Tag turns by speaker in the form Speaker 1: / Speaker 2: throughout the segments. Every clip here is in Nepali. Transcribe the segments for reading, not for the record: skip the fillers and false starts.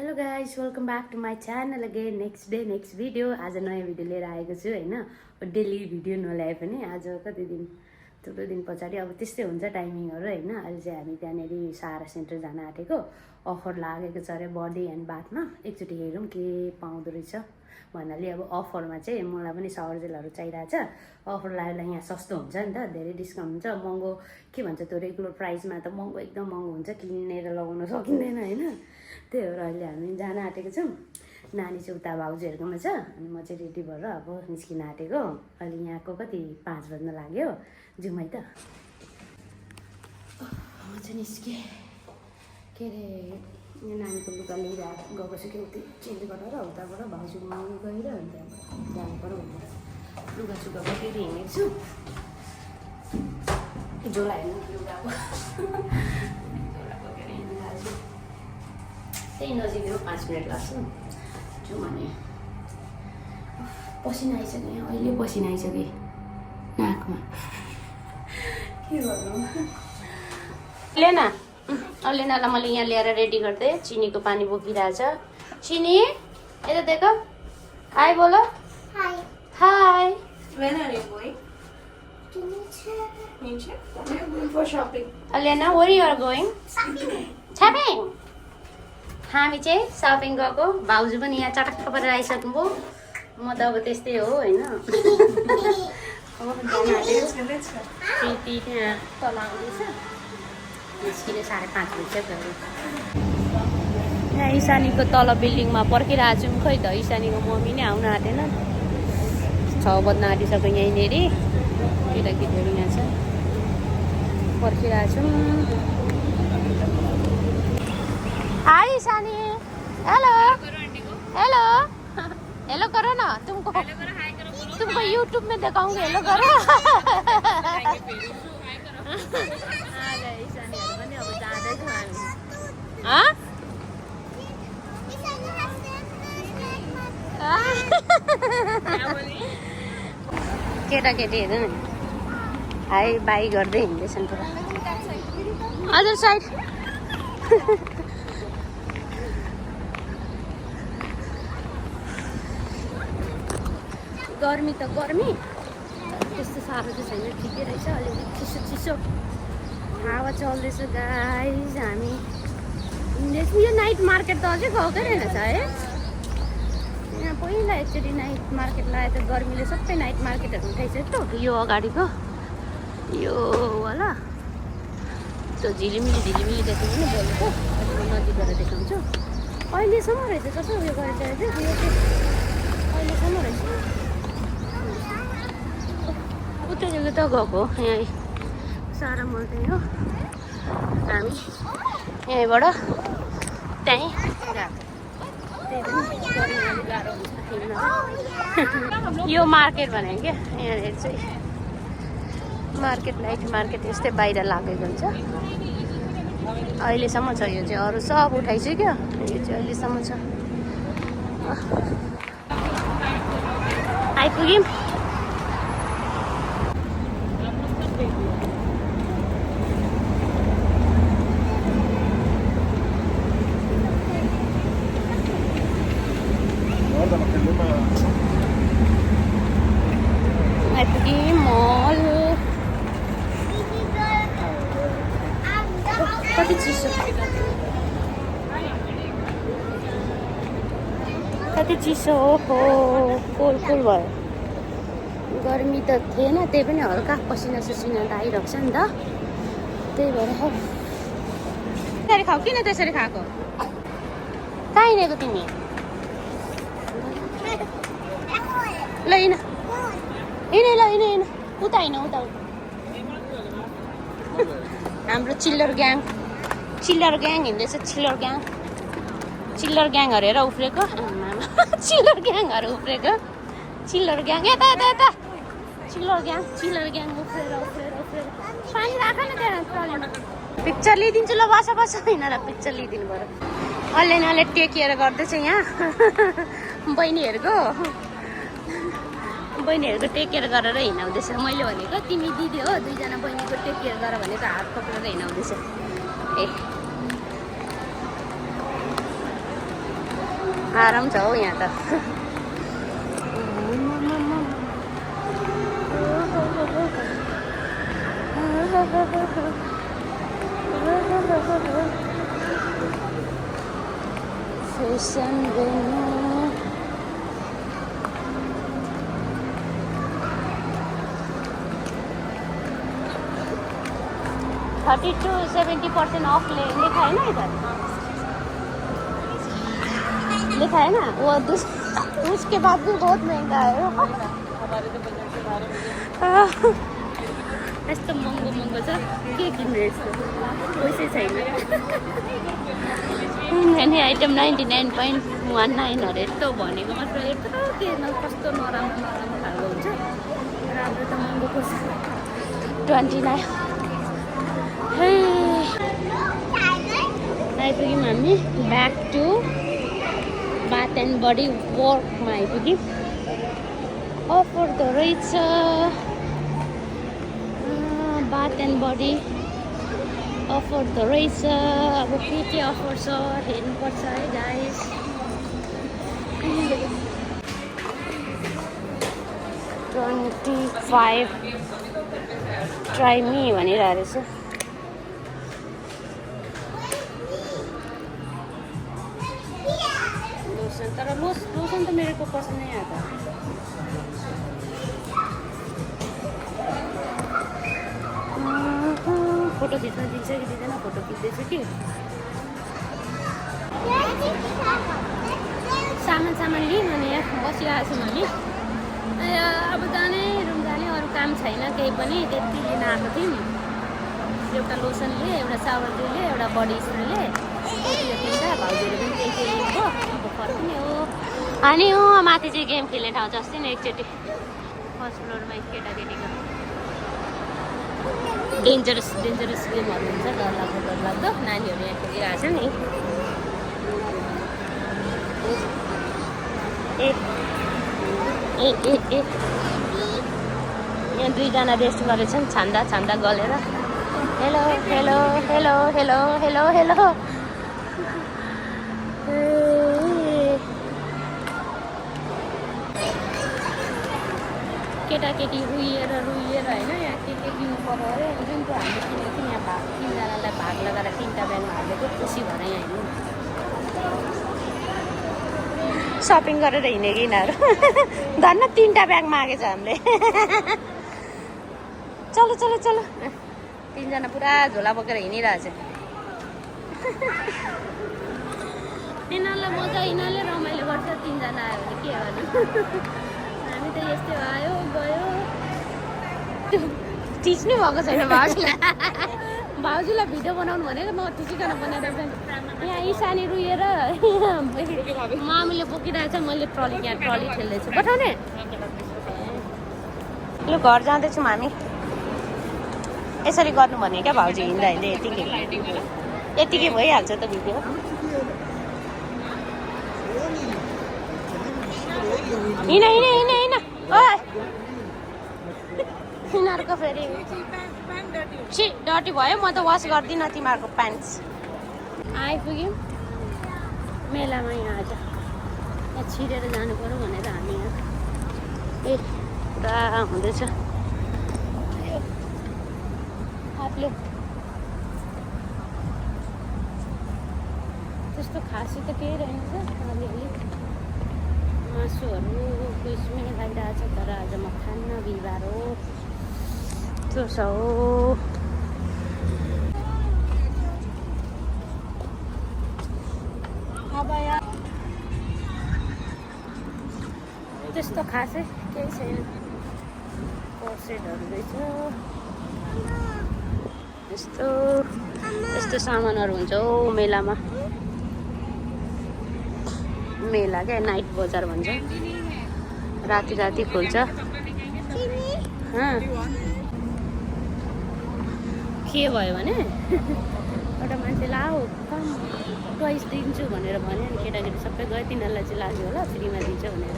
Speaker 1: Hello guys, welcome back to my channel again. Next day next video. आज नयाँ भिडियो लिएर आएको छु होइन। डेली भिडियो नल्याए पनि आज कति दिन थुप्रो दिन पछाडि अब त्यस्तै हुन्छ टाइमिङहरू होइन। अहिले चाहिँ हामी त्यहाँनिर सारा सेन्टर जान आँटेको। अफर लागेको छ अरे बडी एन्ड बाथमा। एकचोटि हेरौँ के पाउँदो रहेछ भन्नाले अब अफरमा चाहिँ मलाई पनि सावर जेलहरू चाहिरहेछ। अफर लागेर यहाँ सस्तो हुन्छ नि त, धेरै डिस्काउन्ट हुन्छ। महँगो के भन्छ त्यो रेगुलर प्राइसमा त महँगो एकदम महँगो हुन्छ, किनेर लगाउन सकिँदैन होइन। त्यही भएर अहिले हामी जान आँटेको छौँ। नानी चाहिँ उता भाउजूहरूकोमा छ अनि म चाहिँ रेडी भएर अब निस्किन आँटेको। अहिले यहाँको कति 5 बज्न लाग्यो। जाउँ है त। म चाहिँ निस्केँ के अरे यो नानीको लुगा लिएर गएको छु कि उति चेन्ज गरेर उताबाट भाउजूमा गएर अनि त्यहाँबाट जानु पऱ्यो भनेर लुगा सुगा बोकेर हिँडेको छु। झोला हेर्नु लुगाको झोला बोकेर हिँड्नु लाग्छु। त्यही नजिक हो, 5 मिनट लाग्छ। जाउँ भने पसिना आइसक्यो, अहिले पसिना आइसक्यो नाकमा। के गर्नु लेनालाई मैले यहाँ ल्याएर रेडी गर्दै चिनीको पानी बोकिरहेछ। चिनी यता देख, हाई बोलो। High high.
Speaker 2: When are you going? Nietzsche? We are going for shopping.
Speaker 1: Alena, where you are going? Shopping. हामी चाहिँ सपिङ गएको। भाउजू पनि यहाँ चटक्क परेर आइसक्नुभयो। म त अब त्यस्तै हो होइन। प्रीति त्यहाँ तल आउँदैछ। निस्किने 5:30 भइसक्यो। यहाँ ईशानीको तल बिल्डिङमा पर्खिरहेको छौँ। खै त ईशानीको मम्मी नै आउन आँटेन। 6 बज्न आँटिसक्यो यहीँनिर। केटाकेटीहरू यहाँ छ, पर्खिरहेको छौँ। हाय ईशानी, हेलो हेलो हेलो करो ना। तुमको यूट्यूब में दिखाऊंगी, हेलो करो। केटाकेटीहरू हाई बाई गर्दै हिँड्दैछन् पुरा। अदर साइड गर्मी त गर्मी, त्यस्तो साह्रो चाहिँ छैन, ठिकै रहेछ। अलिअलि चिसो चिसो हावा चल्दैछ गाइस। हामी हिँड्दैछौँ। यो नाइट मार्केट त अझै गएकै रहेनछ है। यहाँ पहिला एकचोटि नाइट मार्केट लगायो त गर्मीले सबै नाइट मार्केटहरू उठाइसक्यो। यो अगाडिको यो वाला त्यो झिलिमिली देख्नु पनि बोलेको। अहिले नजिक गरेर देखाउँछु। अहिलेसम्म रहेछ कसो उयो गरिसकेको थियो। यो चाहिँ अहिलेसम्म रहेछ। उतैदेखि त गएको यहाँ सारा मल त्यही हो। हामी यहीँबाट त्यहीँ गएको। त्यही पनि गर्मी अलिक गाह्रो हुन्छ हिँड्न। यो मार्केट भनेको क्या, यहाँनिर चाहिँ मार्केट नाइट मार्केट यस्तै बाहिर लागेको हुन्छ। अहिलेसम्म छ यो चाहिँ, अरू सब उठाइसक्यो। यो चाहिँ अहिलेसम्म छ। आइपुग्यौँ। आइपुग्यौँ मल। कति चिसो, कति चिसो हो। कोल भयो। गर्मी त थिएन, त्यही पनि हल्का पसिना ससिना त आइरहेको छ नि त। त्यही भएर त्यसरी खाऊ। किन त्यसरी खाएको? कहाँ हिँडेको तिमी? ल हिँड हिँड उता हिँड उता। हाम्रो चिल्लर ग्याङ हिँड्दैछ। चिल्लर ग्याङ हेरेर उफ्रेको। चिल्लर ग्याङहरू उफ्रेको। चिल्लर ग्याङ यता यता यता। चिल्लर ग्याङ उफ्रेर पानी राख न त्यहाँ ट्रलीमा। पिक्चर लिइदिन्छु ल, बस होइन र पिक्चर लिइदिनु पऱ्यो। अलि टेक केयर गर्दैछ यहाँ बहिनीहरूको टेक केयर गरेर हिँडाउँदैछ। मैले भनेको तिमी दिदी हो, 2 जना बहिनीको टेक केयर गर भनेको हात पक्रेर हिँडाउँदैछ। ए आराम छ हौ यहाँ त फेसन भेन्यू 30 to 70% ऑफ लिखा है ना इधर लिखा है ना वो उसके बाद भी बहुत महंगा है यस्तो महँगो महँगो छ के किन्ने यस्तो पैसै छैन अनि आइटम 99.19 अरे यस्तो भनेको मात्र यत्रो के कस्तो नराम्रो नराम्रो खालको हुन्छ राम्रो त महँगो छ 29 आइपुग्यौँ हामी back to bath and body वर्कमा आइपुग्यौँ अफर त रहेछ बाथ एन्ड बडी अफर त रहेछ अब के अफर छ हेर्नुपर्छ है गाइस 25 ट्राई मी भनिरहेको रहेछ तर लोसन त मेरो को पसन्द नहीं आता फोटो खिच्न दिन्छ कि दिँदैन फोटो खिच्दैछु कि सामान लियौँ अनि यहाँ बसिरहेको छौँ हामी अब जाने रुम जाने अरू काम छैन केही पनि त्यति लिन आएको थियौँ एउटा लोसन लिए एउटा सावर जेल लिए एउटा बडी स्प्रे लिए तिनवटा भाउजूहरू पनि त्यही त्यही लिएको अब फर्किने हो अनि माथि चाहिँ गेम खेल्ने ठाउँ छ अस्ति नि एकचोटि फर्स्ट फ्लोरमा केटाकेटीको डेन्जरस गेमहरू हुन्छ डरलाग्दो नानीहरू यहाँ खेलिरहेको छ नि यहाँ दुईजना रेस्ट गरेछन् छान्दा गलेर hello hello hello hello hello hello केटाकेटी रुइएर होइन यहाँ के किन्नु पर्यो अरे जुनको हामीले किनेको थियौँ यहाँ तिनजनालाई भाग लगाएर 3टा ब्यागमा हालेको खुसी भएर यहाँ हिँड्नु सपिङ गरेर हिँडेको यिनीहरू धन्न 3टा ब्याग मागेछ हामीले चलो चलो चलो 3जना पुरा झोला बोकेर हिँडिरहेछ यिनीहरूलाई मजा यिनीहरूले रमाइलो गर्छ 3जना आयो भने के गर्नु हामी त यस्तै आयो गयो टिच्नु भएको छैन भाउजूलाई भिडियो बनाउनु भनेर म टिचिकन बनाइरहेको यहाँ इसानी रुएर मामीले बोकिरहेछ मैले ट्रली खेल्दैछु पठाउने ल घर जाँदैछौँ हामी यसरी गर्नु भने क्या भाउजू हिँड्दा यतिकै भइहाल्छ त भिडियो हिँड यिनीहरूको फेरि डटी भयो म त वास गर्दिनँ तिमीहरूको प्यान्ट्स आइपुग्यौँ मेलामा यहाँ आज यहाँ छिरेर जानु पर्यो भनेर हामी यहाँ पुरा हुँदैछ हातले त्यस्तो खासै त केही रहेछ अलिअलि मासुहरू कुइसमै खाइरहेको छ तर आज म खान्न बिहिबार हो त्यो छ हो त्यस्तो खासै केही छैन पर्सेटहरू रहेछ यस्तो सामानहरू हुन्छ हौ मेलामा मेला क्या नाइट बजार भन्छ राति खोल्छ के भयो भने एउटा मान्छेले आऊ कम टोइस दिन्छु भनेर भन्यो नि केटाकेटी सबै गयो तिनीहरूलाई चाहिँ लाग्यो होला फ्रीमा दिन्छ भनेर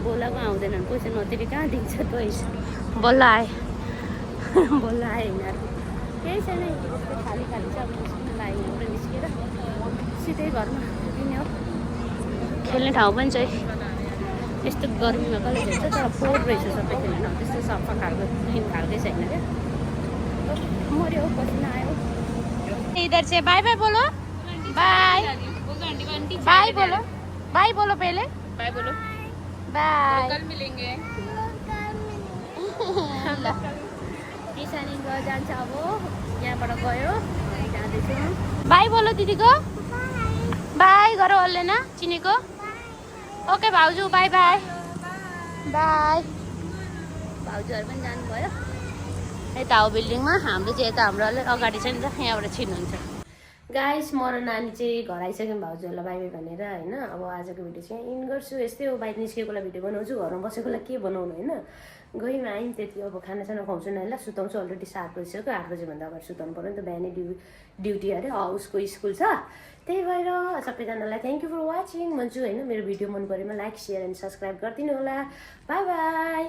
Speaker 1: बोलाएको आउँदैनन् पैसा नतिरी कहाँ दिन्छ टोइस बल्ल आए यिनीहरू केही छैन त्यस्तो खाली छ अब निस्किन लाग्यो यहाँबाट निस्केर सिधै घरमा दिने हो खेल्ने ठाउँ पनि चाहिँ यस्तो गर्मीमा कसले खेल्छ तर फोहोर रहेछ सबै खेल्ने ठाउँ त्यस्तो सफा खालको क्लिन खालकै छैन क्या मऱ्यो पसिना आयो इधर से बाय बाय बोलो बाय बाय बोलो पहले
Speaker 2: बाय बोलो
Speaker 1: बाय
Speaker 2: कल मिलेंगे
Speaker 1: ल ईशानी जान्छ अब यहाँबाट गयो जाँदैछु बाई बोलो दिदीको बाई गर ओर्लेन चिनेको ओके भाउजू बाई बाई बाई भाउजूहरू पनि जानुभयो यता हो बिल्डिङमा हाम्रो चाहिँ यता हाम्रो अलिक अगाडि छ नि त यहाँबाट छिर्नुहुन्छ गाइस म र नानी चाहिँ घर आइसक्यौँ भाउजूहरूलाई बाई बाई भनेर होइन अब आजको भिडियो चाहिँ इन गर्छु यस्तै हो बाहिर निस्केकोलाई भिडियो बनाउँछु घरमा बसेकोलाई के बनाउनु होइन गयौँ आयौँ त्यति अब खानासाना खुवाउँछु नि ल सुताउँछु अलरेडी 7 बजिसक्यो 8 बजीभन्दा अगाडि सुताउनु पऱ्यो नि त बिहानै ड्युटी अरे उसको स्कुल छ त्यही भएर सबैजनालाई थ्याङ्क यू फर वाचिङ भन्छु होइन मेरो भिडियो मन परेमा लाइक सेयर एन्ड सब्सक्राइब गरिदिनु होला बाई बाई